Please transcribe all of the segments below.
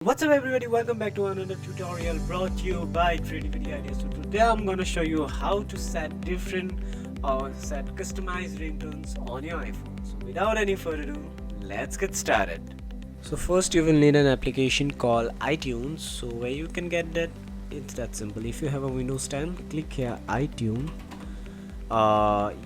What's up everybody, welcome back to another tutorial brought to you by Creativity Ideas. So today I'm gonna show you how to set different or set customized ringtones on your iPhone. So without any further ado, let's get started. So first you will need an application called iTunes. So where you can get that, it's that simple. If you have a Windows 10, click here iTunes.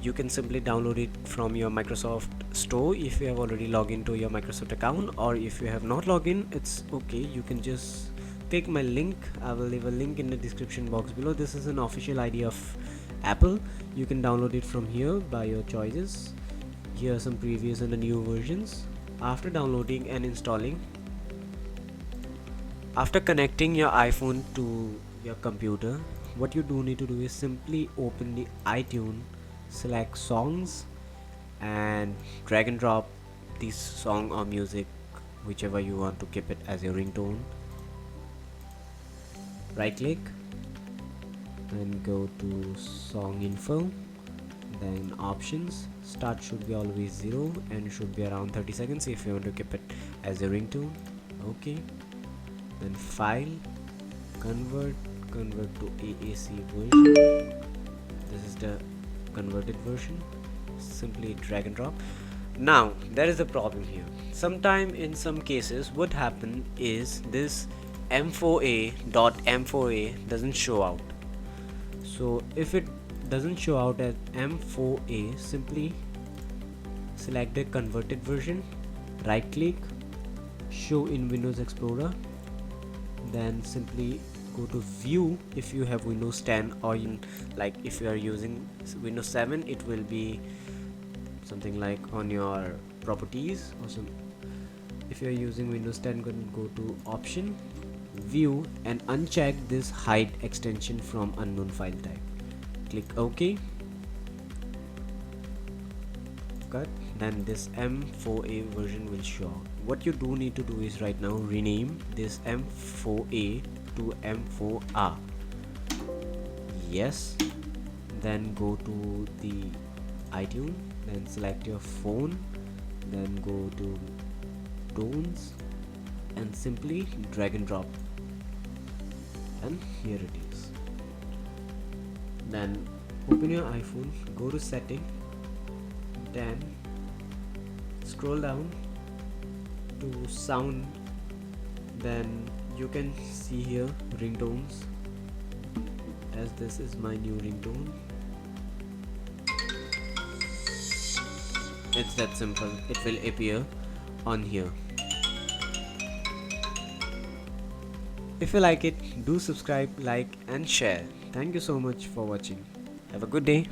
You can simply download it from your Microsoft store if you have already logged into your Microsoft account, or if you have not logged in, it's okay. You can just click my link. I will leave a link in the description box below. This is an official ID of Apple. You can download it from here by your choices. Here are some previous and the new versions. After downloading and installing, after connecting your iPhone to your computer, what you do need to do is simply open the iTunes, select songs and drag and drop this song or music, whichever you want to keep it as your ringtone. Right click and go to song info, then options. Start should be always 0 and should be around 30 seconds if you want to keep it as a ringtone. Okay, then file, convert to AAC version. This is the converted version. Simply drag and drop. Now there is a problem here. Sometime in some cases what happen is this m4a.m4a doesn't show out. So if it doesn't show out as m4a, simply select the converted version, right click, show in Windows Explorer, then simply go to view if you have Windows 10, or like if you are using Windows 7, it will be something like on your properties or some. If you are using Windows 10, go to option, view, and uncheck this hide extension from unknown file type. Click OK. Cut. Then this m4a version will show out. What you do need to do is right now rename this m4a to m4a. Yes. Then go to the iTunes, then select your phone, then go to tones and simply drag and drop, and here it is. Then open your iPhone, go to setting, then scroll down to sound, then you can see here ringtones, as this is my new ringtone. It's that simple. It will appear on here. If you like it, do subscribe, like and share. Thank you so much for watching. Have a good day.